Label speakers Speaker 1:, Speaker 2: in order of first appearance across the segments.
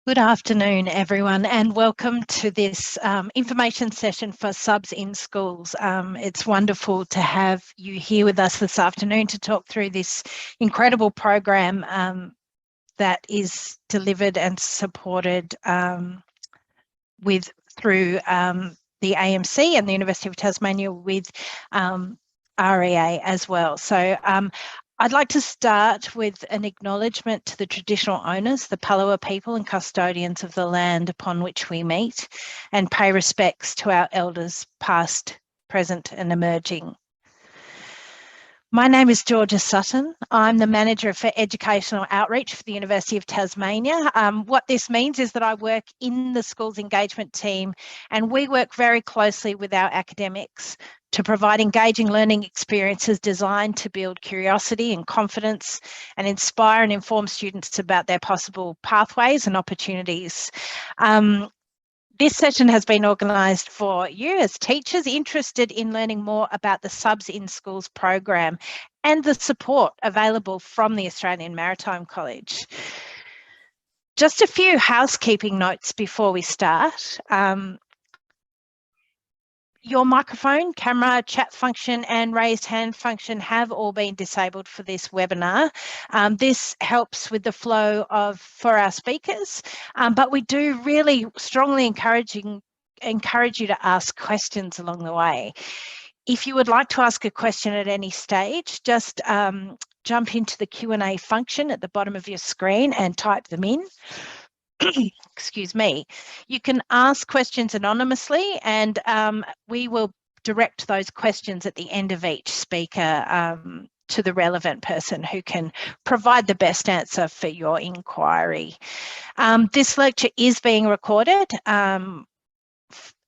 Speaker 1: Good afternoon, everyone, and welcome to this information session for subs in schools. It's wonderful to have you here with us this afternoon to talk through this incredible program that is delivered and supported through the AMC and the University of Tasmania with REA as well. So I'd like to start with an acknowledgement to the traditional owners, the Palawa people and custodians of the land upon which we meet, and pay respects to our elders past, present and emerging. My name is Georgia Sutton. I'm the Manager for Educational Outreach for the University of Tasmania. What this means is that I work in the schools engagement team, and we work very closely with our academics to provide engaging learning experiences designed to build curiosity and confidence and inspire and inform students about their possible pathways and opportunities. This session has been organised for you as teachers interested in learning more about the Subs in Schools program and the support available from the Australian Maritime College. Just a few housekeeping notes before we start. Your microphone, camera, chat function and raised hand function have all been disabled for this webinar. This helps with the flow for our speakers, but we do really strongly encourage you to ask questions along the way. If you would like to ask a question at any stage, just jump into the Q&A function at the bottom of your screen and type them in. Excuse me. You can ask questions anonymously, and we will direct those questions at the end of each speaker to the relevant person who can provide the best answer for your inquiry. This lecture is being recorded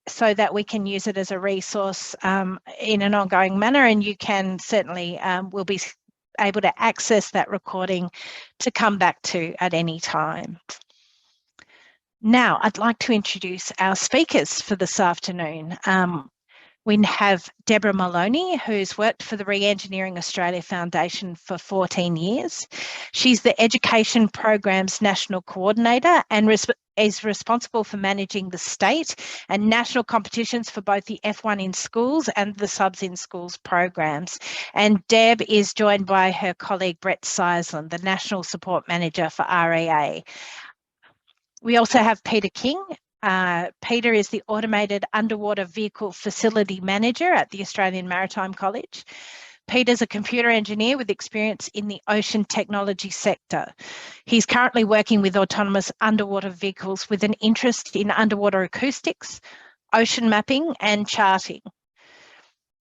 Speaker 1: so that we can use it as a resource in an ongoing manner, and you can certainly will be able to access that recording to come back to at any time. Now, I'd like to introduce our speakers for this afternoon. We have Deborah Maloney, who's worked for the Re-Engineering Australia Foundation for 14 years. She's the Education Program's National Coordinator and is responsible for managing the state and national competitions for both the F1 in Schools and the Subs in Schools programs. And Deb is joined by her colleague Brett Seisland, the National Support Manager for REA. We also have Peter King. Peter is the Automated Underwater Vehicle Facility Manager at the Australian Maritime College. Peter's a computer engineer with experience in the ocean technology sector. He's currently working with autonomous underwater vehicles with an interest in underwater acoustics, ocean mapping and charting.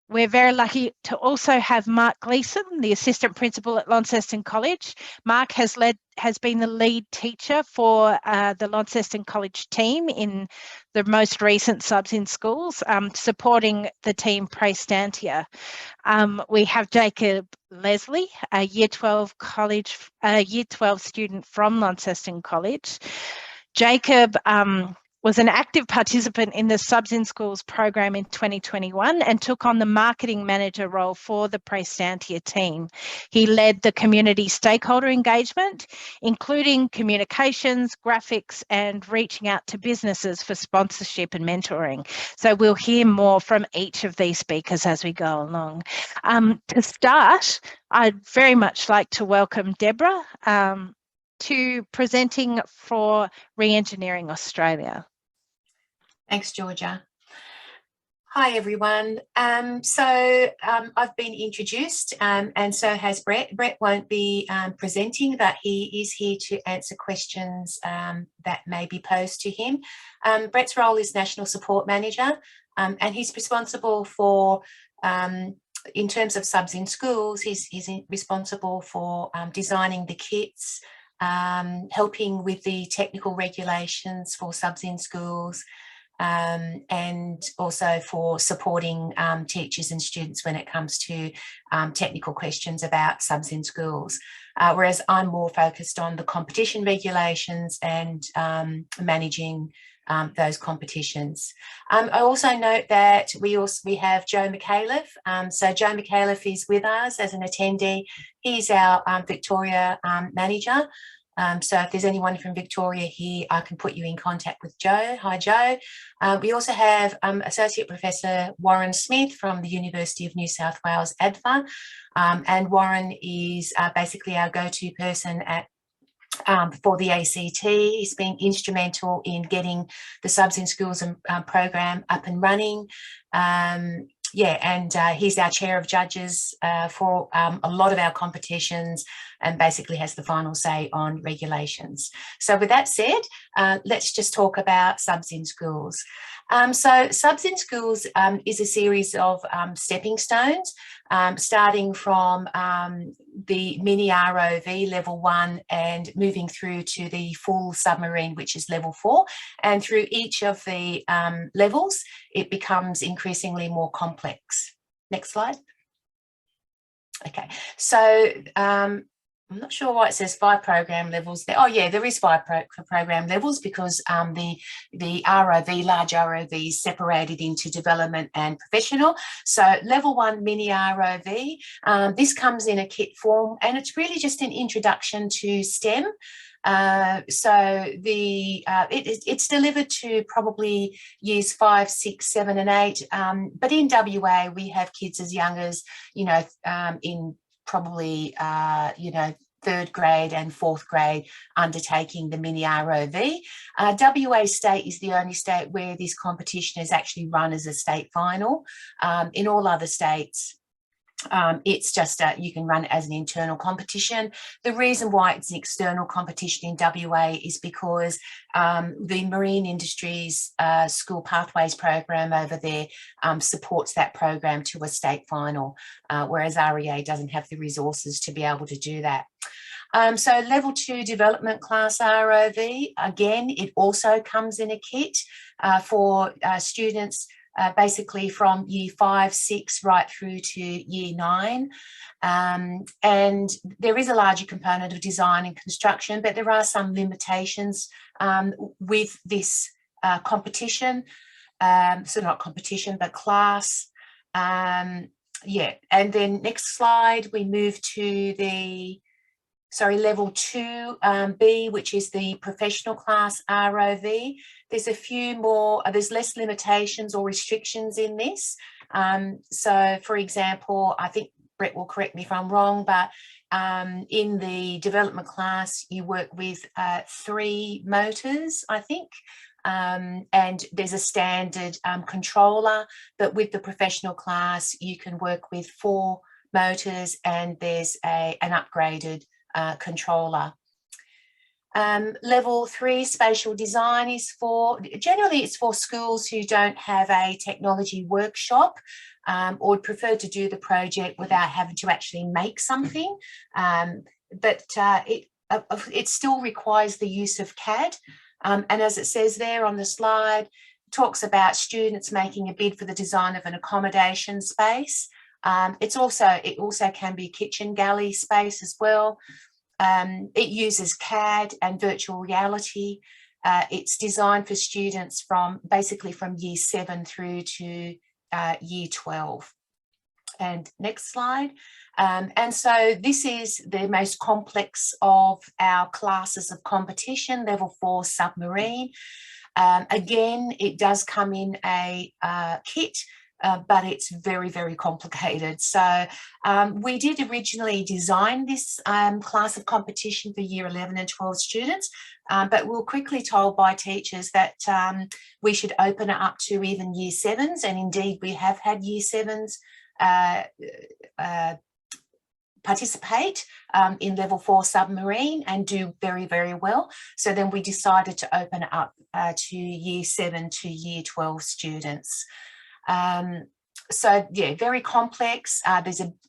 Speaker 1: We're very lucky to also have Mark Gleeson, the Assistant Principal at Launceston College. Mark has been the lead teacher for the Launceston College team in the most recent Subs in Schools, supporting the team Praestantia. We have Jacob Leslie, a Year 12 student from Launceston College. Jacob was an active participant in the Subs in Schools program in 2021 and took on the marketing manager role for the Praestantia team. He led the community stakeholder engagement, including communications, graphics, and reaching out to businesses for sponsorship and mentoring. So we'll hear more from each of these speakers as we go along. To start, I'd very much like to welcome Deborah to presenting for Re-Engineering Australia.
Speaker 2: Thanks, Georgia. Hi, everyone. I've been introduced and so has Brett. Brett won't be presenting, but he is here to answer questions that may be posed to him. Brett's role is National Support Manager, and he's responsible for, in terms of Subs in Schools, he's responsible for designing the kits, helping with the technical regulations for Subs in Schools, and also for supporting teachers and students when it comes to technical questions about Subs in Schools. Whereas I'm more focused on the competition regulations and managing those competitions. I also note that we have Joe McAuliffe. So Joe McAuliffe is with us as an attendee. He's our Victoria manager. So if there's anyone from Victoria here, I can put you in contact with Joe. Hi, Joe. We also have Associate Professor Warren Smith from the University of New South Wales, ADFA. And Warren is basically our go-to person at for the ACT. He's been instrumental in getting the Subs in Schools program up and running. Yeah, and he's our chair of judges for a lot of our competitions and basically has the final say on regulations. So with that said, let's just talk about Subs in Schools. So Subs in Schools is a series of stepping stones, starting from the mini ROV level 1 and moving through to the full submarine, which is level 4. And through each of the levels, it becomes increasingly more complex. Next slide. Okay, so I'm not sure why it says 5 program levels there. Oh yeah, there is 5 program levels because the ROV, large ROV, is separated into development and professional. So level 1 mini ROV, this comes in a kit form and it's really just an introduction to STEM. So it's delivered to probably years 5, 6, 7 and 8. But in WA, we have kids as young as, in probably, 3rd grade and 4th grade undertaking the mini ROV. WA state is the only state where this competition is actually run as a state final. In all other states, it's just you can run it as an internal competition. The reason why it's an external competition in WA is because the Marine Industries School Pathways program over there supports that program to a state final, whereas REA doesn't have the resources to be able to do that. So level 2 development class ROV, again, it also comes in a kit for students basically from year 5, 6 right through to year 9. And there is a larger component of design and construction, but there are some limitations with this competition. So not competition, but class. Yeah, and then next slide, we move to the level 2B, which is the professional class ROV. There's a few more, there's less limitations or restrictions in this. So for example, I think Brett will correct me if I'm wrong, but in the development class, you work with 3 motors, I think. And there's a standard controller, but with the professional class, you can work with 4 motors and there's an upgraded controller. Level 3 spatial design is generally it's for schools who don't have a technology workshop or prefer to do the project without having to actually make something. But it still requires the use of CAD. And as it says there on the slide, it talks about students making a bid for the design of an accommodation space. It also can be a kitchen galley space as well. It uses CAD and virtual reality. It's designed for students basically from year 7 through to year 12. And next slide. And so this is the most complex of our classes of competition, level 4 submarine. Again, it does come in a kit, but it's very, very complicated. So we did originally design this class of competition for year 11 and 12 students, but we were quickly told by teachers that we should open it up to even year 7s, and indeed we have had year 7s participate in level 4 submarine and do very, very well. So then we decided to open it up to year 7 to year 12 students. So yeah, very complex.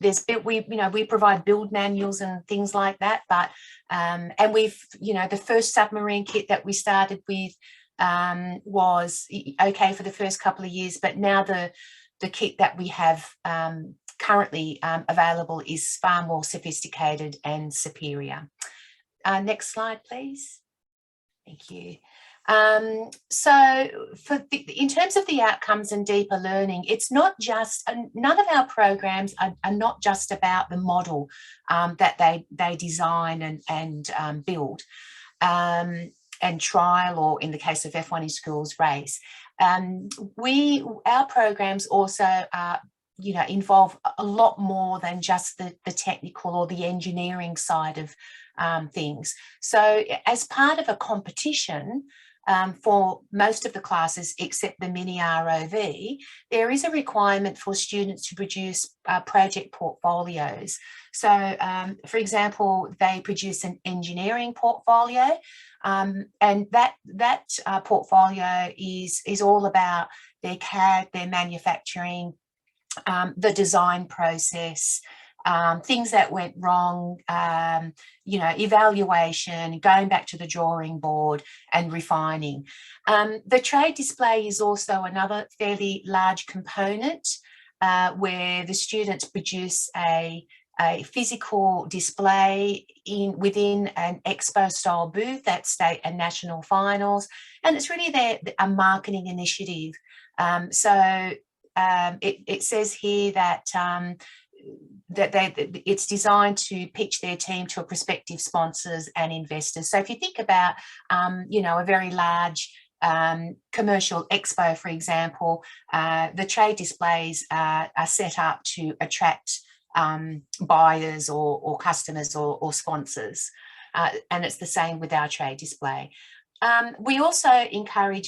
Speaker 2: We provide build manuals and things like that, but and we've, the first submarine kit that we started with was okay for the first couple of years, but now the kit that we have currently available is far more sophisticated and superior. Next slide, please. Thank you. So in terms of the outcomes and deeper learning, it's not just, none of our programs are not just about the model that they design and build and trial, or in the case of F1 in Schools, race. Our programs also involve a lot more than just the technical or the engineering side of things. So as part of a competition, for most of the classes except the mini ROV, there is a requirement for students to produce project portfolios. So, for example, they produce an engineering portfolio, and that portfolio is all about their CAD, their manufacturing, the design process, things that went wrong, evaluation, going back to the drawing board and refining. The trade display is also another fairly large component where the students produce a physical display within an expo style booth at state and national finals, and it's really a marketing initiative. It says here that it's designed to pitch their team to prospective sponsors and investors. So if you think about, a very large commercial expo, for example, the trade displays are set up to attract buyers or customers or sponsors. And it's the same with our trade display. We also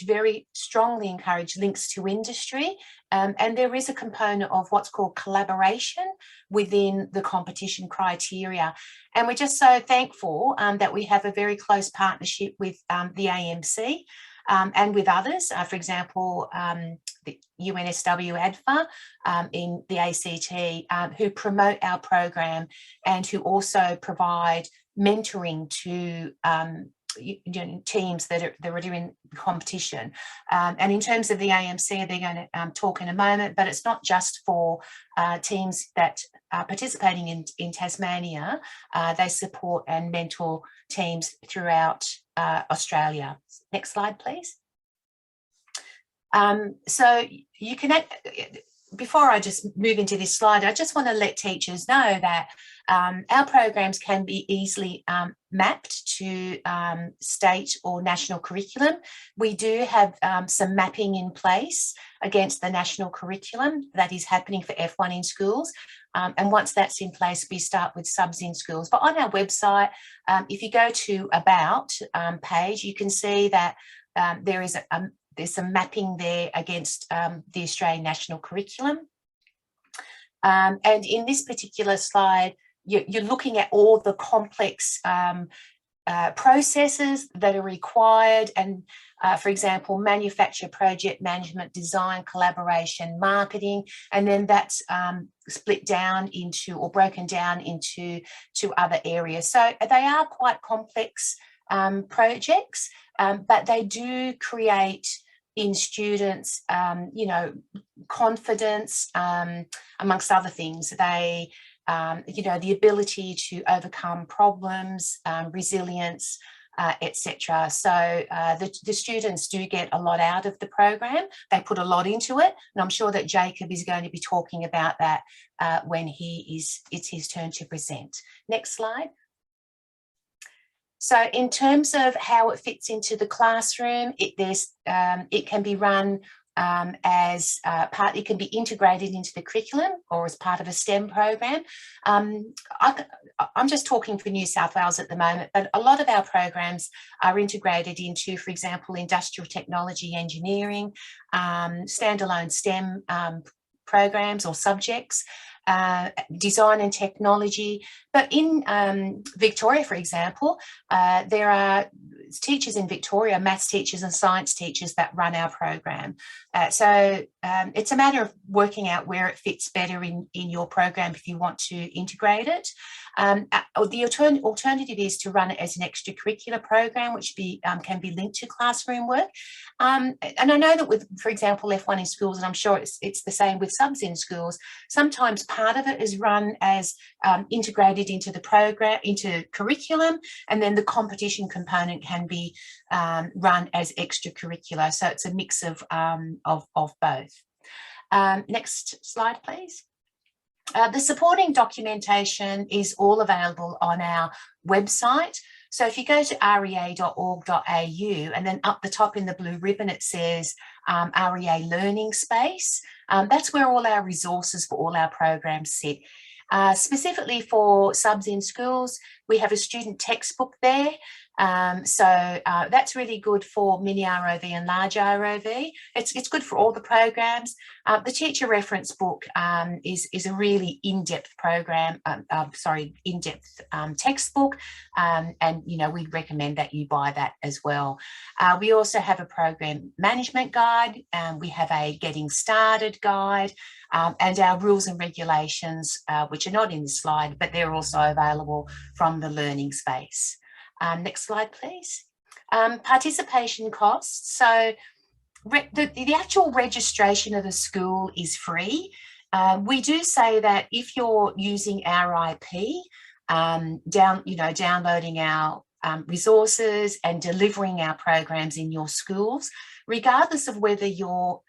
Speaker 2: very strongly encourage links to industry, and there is a component of what's called collaboration within the competition criteria. And we're just so thankful that we have a very close partnership with the AMC and with others, for example, the UNSW ADFA in the ACT, who promote our program and who also provide mentoring to teams that are doing competition. And in terms of the AMC, they're going to talk in a moment, but it's not just for teams that are participating in Tasmania. They support and mentor teams throughout Australia. Next slide, please. So you can, before I just move into this slide, I just want to let teachers know that our programs can be easily mapped to state or national curriculum. We do have some mapping in place against the national curriculum that is happening for F1 in Schools. And once that's in place, we start with subs in schools. But on our website, if you go to About page, you can see that there's some mapping there against the Australian national curriculum. And in this particular slide, you're looking at all the complex processes that are required, and for example, manufacture, project management, design, collaboration, marketing, and then that's split down into or broken down into other areas. So they are quite complex projects, but they do create in students, confidence, amongst other things. They, the ability to overcome problems, resilience, etc. So the students do get a lot out of the program. They put a lot into it, and I'm sure that Jacob is going to be talking about that when it's his turn to present. Next slide. So in terms of how it fits into the classroom, it can be run as part, it can be integrated into the curriculum or as part of a STEM program. I'm just talking for New South Wales at the moment, but a lot of our programs are integrated into, for example, industrial technology, engineering, standalone STEM programs or subjects, design and technology. But in Victoria, for example, there are teachers in Victoria, maths teachers and science teachers that run our program. So it's a matter of working out where it fits better in your program if you want to integrate it. The alternative is to run it as an extracurricular program, which can be linked to classroom work. And I know that with, for example, F1 in Schools, and I'm sure it's the same with subs in schools, sometimes part of it is run as integrated into the program, into curriculum, and then the competition component can can be run as extracurricular. So it's a mix of both. Next slide, please. The supporting documentation is all available on our website. So if you go to rea.org.au, and then up the top in the blue ribbon, it says REA Learning Space. That's where all our resources for all our programs sit. Specifically for subs in schools, we have a student textbook there. So that's really good for mini ROV and large ROV. It's good for all the programs. The teacher reference book is a really in-depth program, in-depth textbook, and we recommend that you buy that as well. We also have a program management guide, we have a getting started guide, and our rules and regulations, which are not in this slide, but they're also available from the learning space. Next slide, please. Participation costs. So the actual registration of a school is free. We do say that if you're using our IP, downloading our resources and delivering our programs in your schools, regardless of whether you're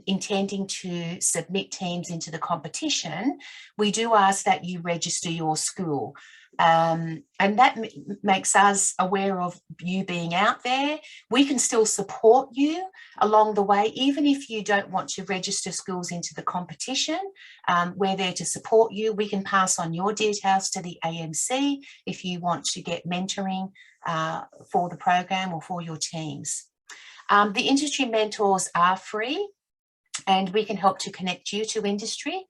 Speaker 2: intending to submit teams into the competition, we do ask that you register your school. And that makes us aware of you being out there. We can still support you along the way, even if you don't want to register schools into the competition. We're there to support you. We can pass on your details to the AMC if you want to get mentoring for the program or for your teams. The industry mentors are free, and we can help to connect you to industry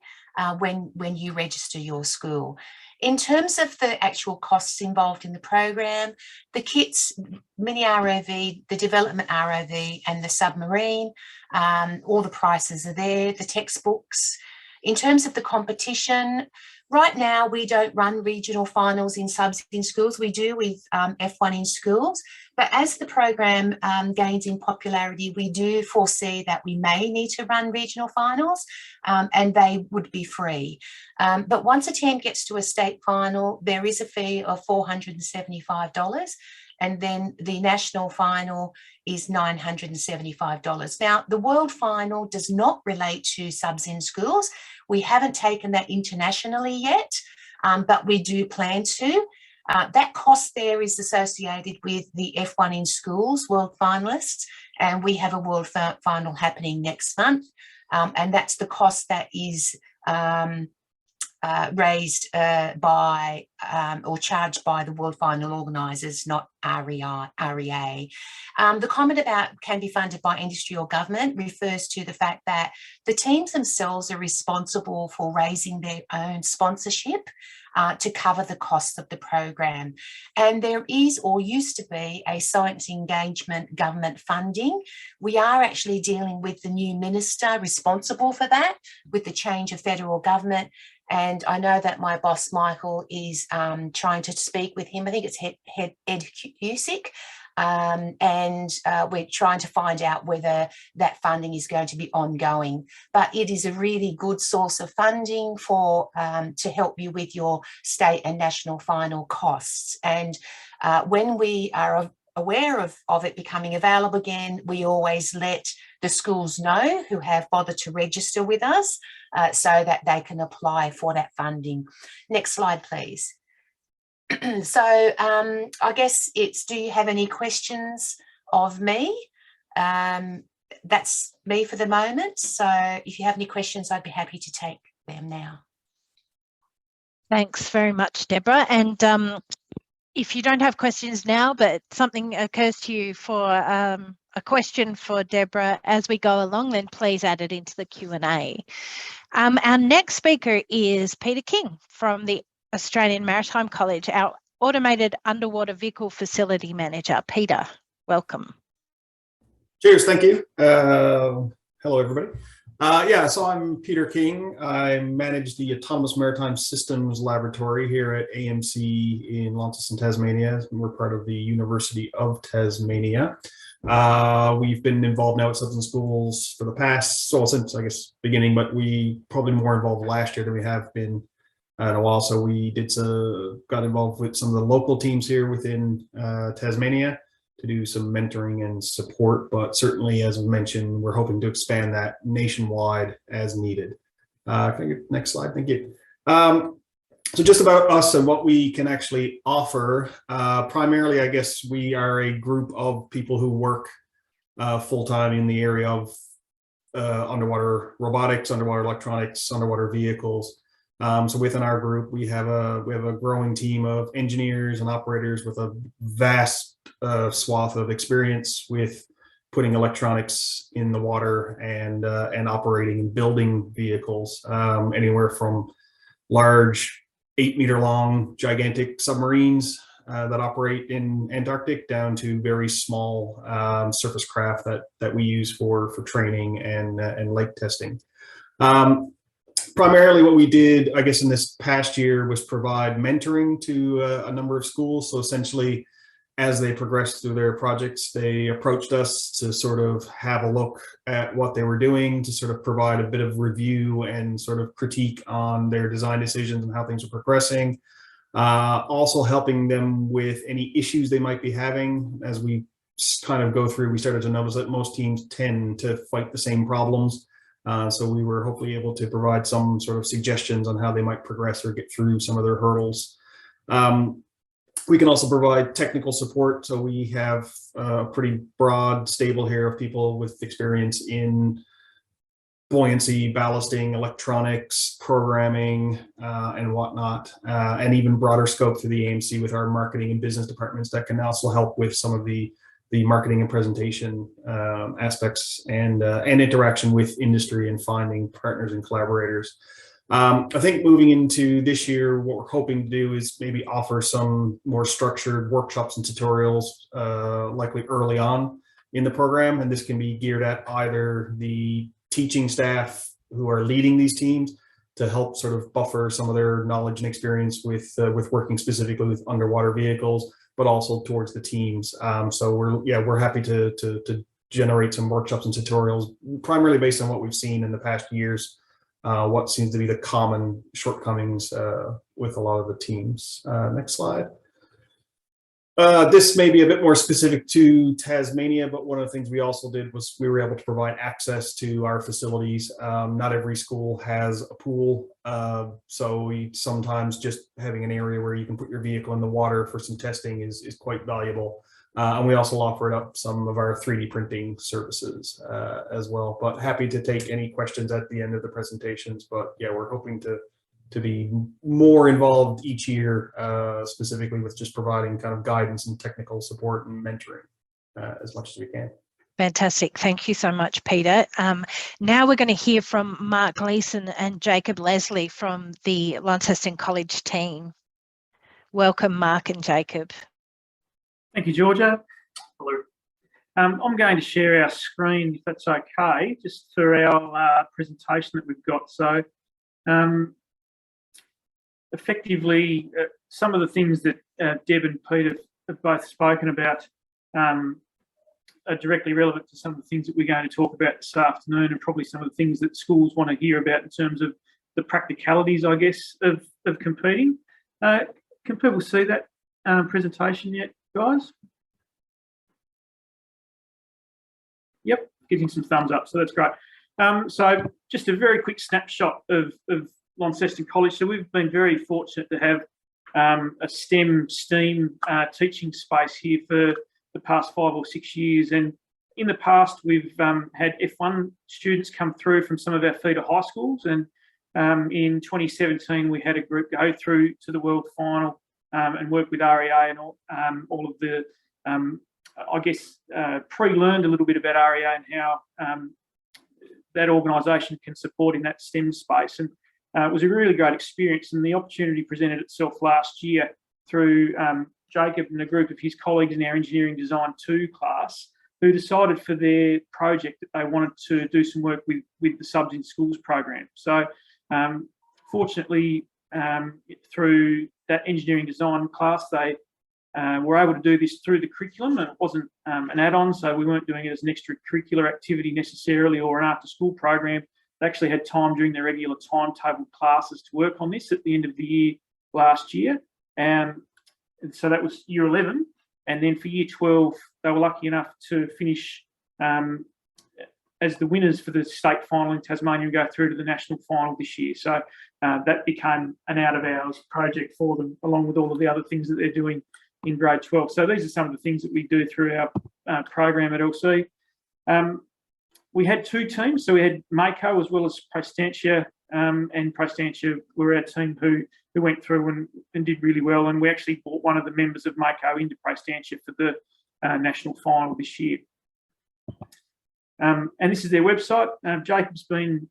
Speaker 2: when you register your school. In terms of the actual costs involved in the program, the kits, mini ROV, the development ROV and the submarine, all the prices are there, the textbooks. In terms of the competition, right now we don't run regional finals in subs in schools. We do with F1 in schools, but as the program gains in popularity, we do foresee that we may need to run regional finals, and they would be free. But once a team gets to a state final, there is a fee of $475, and then the national final is $975. Now, the world final does not relate to subs in schools. We haven't taken that internationally yet, but we do plan to. That cost there is associated with the F1 in schools world finalists, and we have a world final happening next month, and that's the cost that is raised by or charged by the world final organisers, not REA. The comment about can be funded by industry or government refers to the fact that the teams themselves are responsible for raising their own sponsorship to cover the cost of the program. And there is or used to be a science engagement government funding. We are actually dealing with the new minister responsible for that with the change of federal government. And I know that my boss, Michael, is trying to speak with him. I think it's Ed Husick. And we're trying to find out whether that funding is going to be ongoing. But it is a really good source of funding for to help you with your state and national final costs. And when we are aware of it becoming available again, we always let the schools know who have bothered to register with us so that they can apply for that funding. Next slide, please. So I guess it's, do you have any questions of me? That's me for the moment. So if you have any questions, I'd be happy to take them now.
Speaker 1: Thanks very much, Deborah. And if you don't have questions now, but something occurs to you for a question for Deborah as we go along, then please add it into the Q&A. Our next speaker is Peter King from the Australian Maritime College, our Automated Underwater Vehicle Facility Manager. Peter, welcome.
Speaker 3: Cheers, thank you. Hello, everybody. So I'm Peter King. I manage the Autonomous Maritime Systems Laboratory here at AMC in Launceston, Tasmania. We're part of the University of Tasmania. We've been involved now at subs and schools for the past, since I guess beginning, but we probably more involved last year than we have been in a while. So we got involved with some of the local teams here within Tasmania, do some mentoring and support. But certainly, as we mentioned, we're hoping to expand that nationwide as needed. Can I get next slide? Thank you. So just about us and what we can actually offer. Primarily, I guess we are a group of people who work full-time in the area of underwater robotics, underwater electronics, underwater vehicles. So within our group, we have a growing team of engineers and operators with a vast swath of experience with putting electronics in the water and operating and building vehicles, anywhere from large 8-meter long gigantic submarines that operate in Antarctic down to very small surface craft that we use for training and lake testing. Primarily what we did, I guess, in this past year was provide mentoring to a number of schools. So essentially, as they progressed through their projects, they approached us to sort of have a look at what they were doing, to sort of provide a bit of review and sort of critique on their design decisions and how things are progressing. Also helping them with any issues they might be having. As we kind of go through, we started to notice that most teams tend to fight the same problems. So we were hopefully able to provide some sort of suggestions on how they might progress or get through some of their hurdles. We can also provide technical support. So we have a pretty broad stable here of people with experience in buoyancy, ballasting, electronics, programming, and whatnot, and even broader scope through the AMC with our marketing and business departments that can also help with some of the marketing and presentation aspects and interaction with industry and finding partners and collaborators. I think moving into this year, what we're hoping to do is maybe offer some more structured workshops and tutorials, likely early on in the program. And this can be geared at either the teaching staff who are leading these teams to help sort of buffer some of their knowledge and experience with working specifically with underwater vehicles, but also towards the teams. So we're happy to generate some workshops and tutorials, primarily based on what we've seen in the past years. What seems to be the common shortcomings with a lot of the teams. Next slide. This may be a bit more specific to Tasmania, but one of the things we also did was we were able to provide access to our facilities. Not every school has a pool, so we sometimes just having an area where you can put your vehicle in the water for some testing is quite valuable. And we also offered up some of our 3D printing services as well. But happy to take any questions at the end of the presentations. But yeah, we're hoping to be more involved each year, specifically with just providing kind of guidance and technical support and mentoring as much as we can.
Speaker 1: Fantastic. Thank you so much, Peter. Now we're going to hear from Mark Gleeson and Jacob Leslie from the Launceston College team. Welcome, Mark and Jacob.
Speaker 4: Thank you, Georgia. Hello. I'm going to share our screen, if that's okay, just for our presentation that we've got. So effectively, some of the things that Deb and Peter have both spoken about are directly relevant to some of the things that we're going to talk about this afternoon, and probably some of the things that schools want to hear about in terms of the practicalities, I guess, of competing. Can people see that presentation yet, guys? Yep, getting some thumbs up, so that's great. So just a very quick snapshot of Launceston College. So we've been very fortunate to have a STEM teaching space here for the past 5 or 6 years. And in the past, we've had F1 students come through from some of our feeder high schools. And in 2017, we had a group go through to the world final and work with REA and all of the, I guess, pre-learned a little bit about REA and how that organisation can support in that STEM space. And it was a really great experience, and the opportunity presented itself last year through Jacob and a group of his colleagues in our Engineering Design 2 class, who decided for their project that they wanted to do some work with the Subs in Schools program. So fortunately, through that engineering design class, they were able to do this through the curriculum, and it wasn't an add-on, so we weren't doing it as an extracurricular activity necessarily or an after-school program. They actually had time during their regular timetable classes to work on this at the end of the year last year. And so that was year 11. And then for year 12, they were lucky enough to finish as the winners for the state final in Tasmania and go through to the national final this year. So that became an out-of-hours project for them, along with all of the other things that they're doing in grade 12. So these are some of the things that we do through our program at LC. We had two teams, so we had Mako as well as Praestantia, and Praestantia were our team who went through and did really well, and we actually brought one of the members of Mako into Praestantia for the national final this year. And this is their website. Jacob's been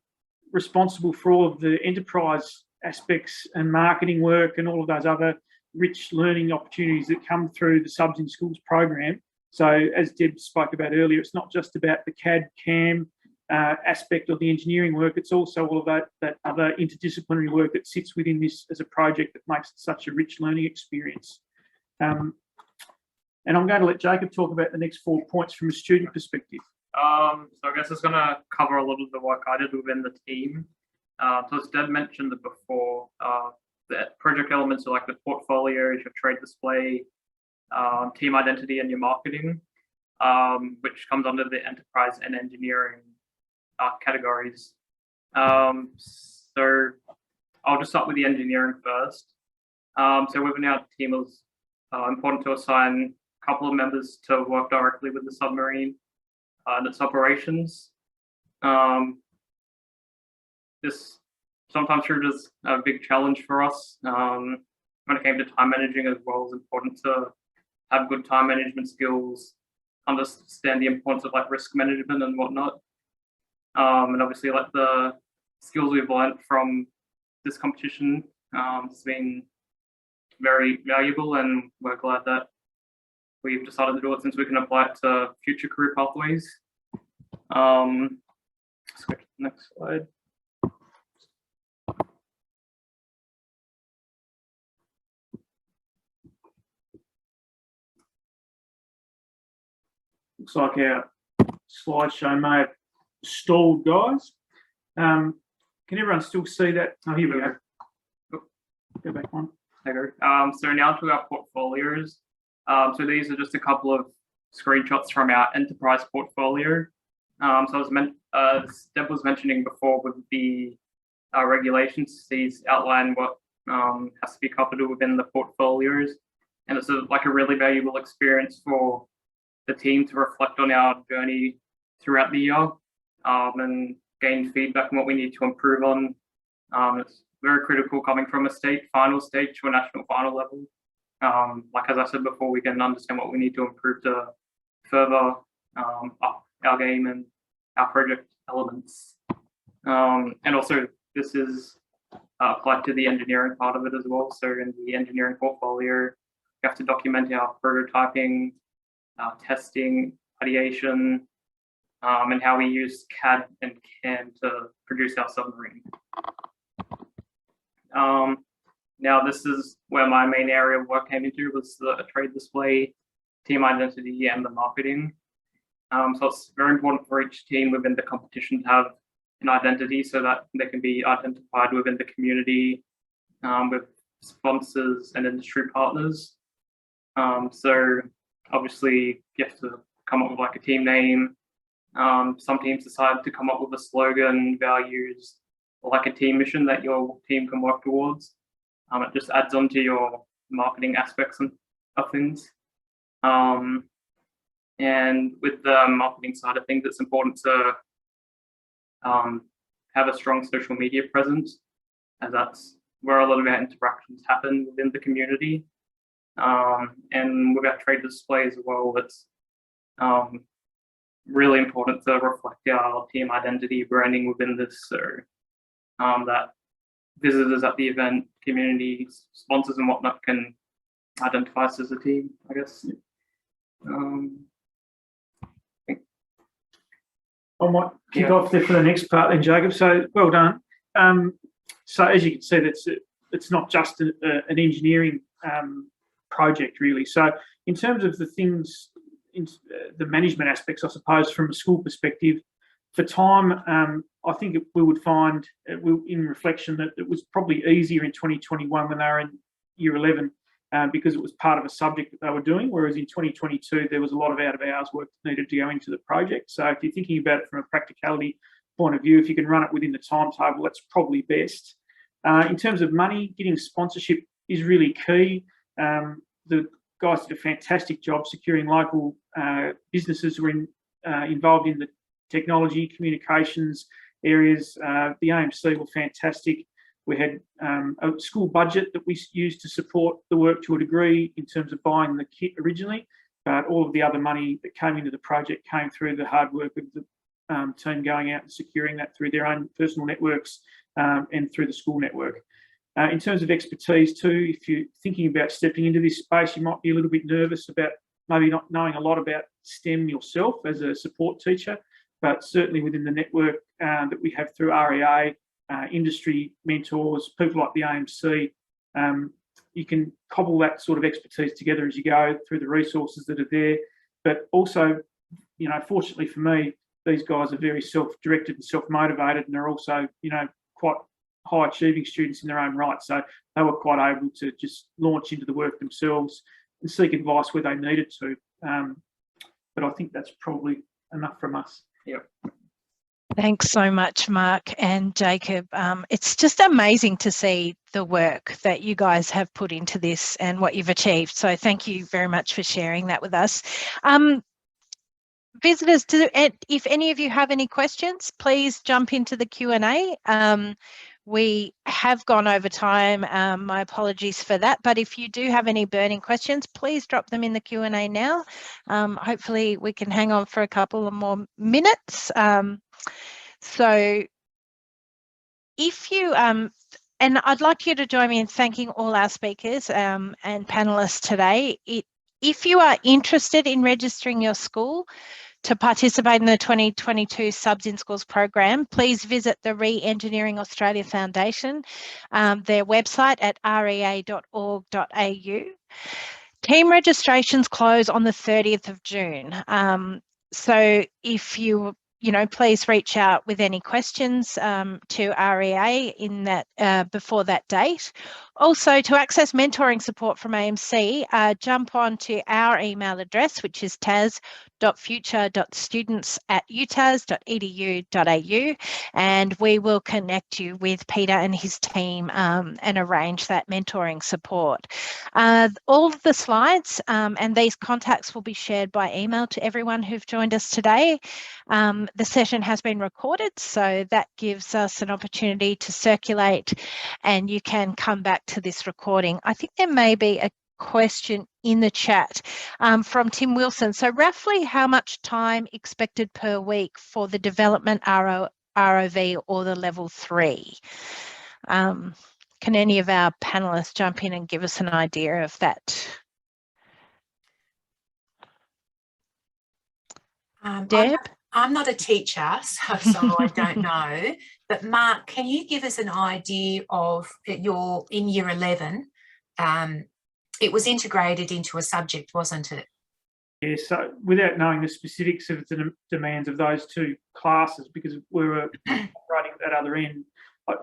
Speaker 4: responsible for all of the enterprise aspects and marketing work and all of those other rich learning opportunities that come through the Subs in Schools program. So as Deb spoke about earlier, it's not just about the CAD, CAM aspect of the engineering work, it's also all of that other interdisciplinary work that sits within this as a project that makes it such a rich learning experience. And I'm going to let Jacob talk about the next 4 points from a student perspective.
Speaker 5: So I guess it's going to cover a lot of the work I did within the team. So as Deb mentioned before, the project elements are like the portfolios, your trade display, team identity, and your marketing, which comes under the enterprise and engineering categories. So I'll just start with the engineering first. So within our team, it was important to assign a couple of members to work directly with the submarine and its operations. This sometimes proved as a big challenge for us. When it came to time managing as well, it's important to have good time management skills, understand the importance of like risk management and whatnot. And obviously like the skills we've learned from this competition has been very valuable, and we're glad that we've decided to do it since we can apply it to future career pathways. Let's go to the next slide.
Speaker 4: Looks like our slideshow may have stalled, guys. Can everyone still see that? Oh, here we go. Go back one.
Speaker 5: So now to our portfolios. So these are just a couple of screenshots from our enterprise portfolio. So as Deb was mentioning before with the regulations, these outline what has to be covered within the portfolios. And it's like a really valuable experience for the team to reflect on our journey throughout the year and gain feedback on what we need to improve on. It's very critical coming from a state final stage to a national final level. Like as I said before, we can understand what we need to improve to further up our game and our project elements. And also this is applied to the engineering part of it as well. So in the engineering portfolio, we have to document our prototyping, testing, ideation, and how we use CAD and CAM to produce our submarine. Now this is where my main area of work came into, was the trade display, team identity, and the marketing. So it's very important for each team within the competition to have an identity so that they can be identified within the community with sponsors and industry partners. So obviously you have to come up with like a team name. Some teams decide to come up with a slogan, values, or like a team mission that your team can work towards. It just adds on to your marketing aspects of things. And with the marketing side of things, it's important to have a strong social media presence, as that's where a lot of our interactions happen within the community. And with our trade display as well, it's really important to reflect our team identity branding within this, so that visitors at the event, community, sponsors and whatnot can identify us as a team, I guess.
Speaker 4: I might kick off there for the next part then, Jacob. So well done. So as you can see, it's not just an engineering project really. So in terms of the things, the management aspects, I suppose, from a school perspective, for time, I think we would find, in reflection, that it was probably easier in 2021 when they were in year 11 because it was part of a subject that they were doing, whereas in 2022 there was a lot of out-of-hours work that needed to go into the project. So if you're thinking about it from a practicality point of view, if you can run it within the timetable, that's probably best. In terms of money, getting sponsorship is really key. The guys did a fantastic job securing local businesses who were involved in the technology, communications areas. The AMC were fantastic. We had a school budget that we used to support the work to a degree in terms of buying the kit originally, but all of the other money that came into the project came through the hard work of the team going out and securing that through their own personal networks and through the school network. In terms of expertise too, if you're thinking about stepping into this space, you might be a little bit nervous about maybe not knowing a lot about STEM yourself as a support teacher, but certainly within the network that we have through REA, industry mentors, people like the AMC, you can cobble that sort of expertise together as you go through the resources that are there. But also, you know, fortunately for me, these guys are very self-directed and self-motivated, and they're also, you know, quite high-achieving students in their own right. So they were quite able to just launch into the work themselves and seek advice where they needed to. But I think that's probably enough from us.
Speaker 5: Yep.
Speaker 1: Thanks so much, Mark and Jacob. It's just amazing to see the work that you guys have put into this and what you've achieved. So thank you very much for sharing that with us. Visitors, if any of you have any questions, please jump into the Q&A. We have gone over time. My apologies for that. But if you do have any burning questions, please drop them in the Q&A now. Hopefully we can hang on for a couple of more minutes. So if you, and I'd like you to join me in thanking all our speakers and panelists today. If you are interested in registering your school to participate in the 2022 Subs in Schools program, please visit the Re-Engineering Australia Foundation, their website at rea.org.au. Team registrations close on the 30th of June. So if you know, please reach out with any questions to REA in that before that date. Also, to access mentoring support from AMC, jump on to our email address, which is tas.future.students@utas.edu.au, and we will connect you with Peter and his team and arrange that mentoring support. All of the slides and these contacts will be shared by email to everyone who've joined us today. The session has been recorded, so that gives us an opportunity to circulate, and you can come back to this recording. I think there may be a question in the chat from Tim Wilson. So roughly how much time expected per week for the development ROV or the level 3? Can any of our panelists jump in and give us an idea of that? Deb?
Speaker 2: I'm not a teacher, so I don't know. But Mark, can you give us an idea of in year 11? It was integrated into a subject, wasn't it?
Speaker 4: Yeah, so without knowing the specifics of the demands of those two classes, because we were operating at that other end,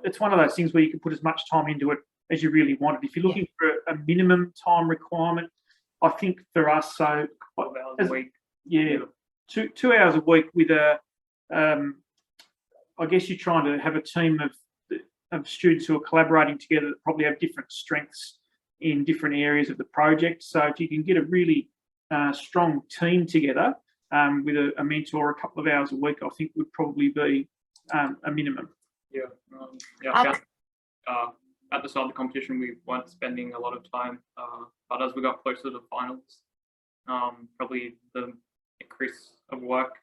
Speaker 4: it's one of those things where you can put as much time into it as you really wanted. If you're looking for a minimum time requirement, I think for us, so
Speaker 5: 12 hours a week.
Speaker 4: Yeah, 2 hours a week with I guess you're trying to have a team of students who are collaborating together that probably have different strengths in different areas of the project. So if you can get a really strong team together with a mentor a couple of hours a week, I think would probably be a minimum.
Speaker 5: Yeah. At the start of the competition, we weren't spending a lot of time, but as we got closer to finals, probably the increase of work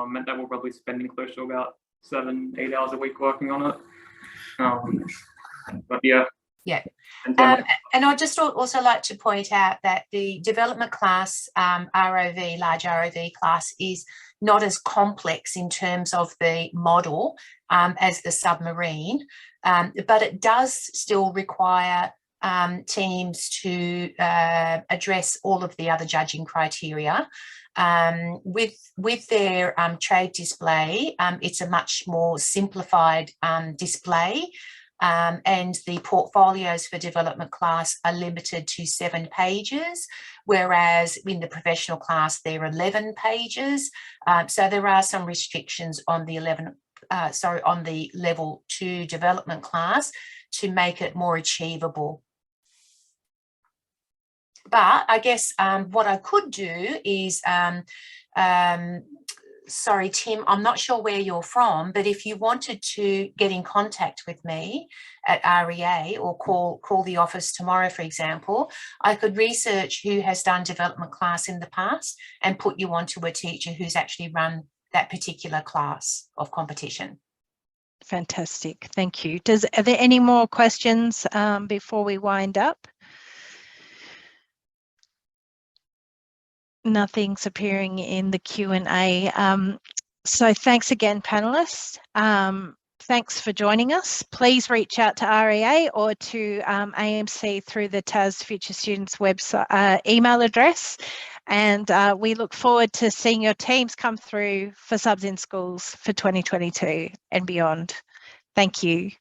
Speaker 5: meant that we're probably spending close to about 7-8 hours a week working on it. But yeah.
Speaker 2: Yeah. And I'd just also like to point out that the development class, ROV, large ROV class, is not as complex in terms of the model as the submarine, but it does still require teams to address all of the other judging criteria. With their trade display, it's a much more simplified display. and the portfolios for development class are limited to 7 pages, whereas in the professional class they're 11 pages. So there are some restrictions on the on the level 2 development class to make it more achievable. But I guess what I could do is, sorry, Tim, I'm not sure where you're from, but if you wanted to get in contact with me at REA or call the office tomorrow, for example, I could research who has done development class in the past and put you onto a teacher who's actually run that particular class of competition.
Speaker 1: Fantastic, thank you. Are there any more questions before we wind up? Nothing's appearing in the Q&A. So thanks again, panelists. Thanks for joining us. Please reach out to REA or to AMC through the TAS Future Students website email address. And we look forward to seeing your teams come through for Subs in Schools for 2022 and beyond. Thank you.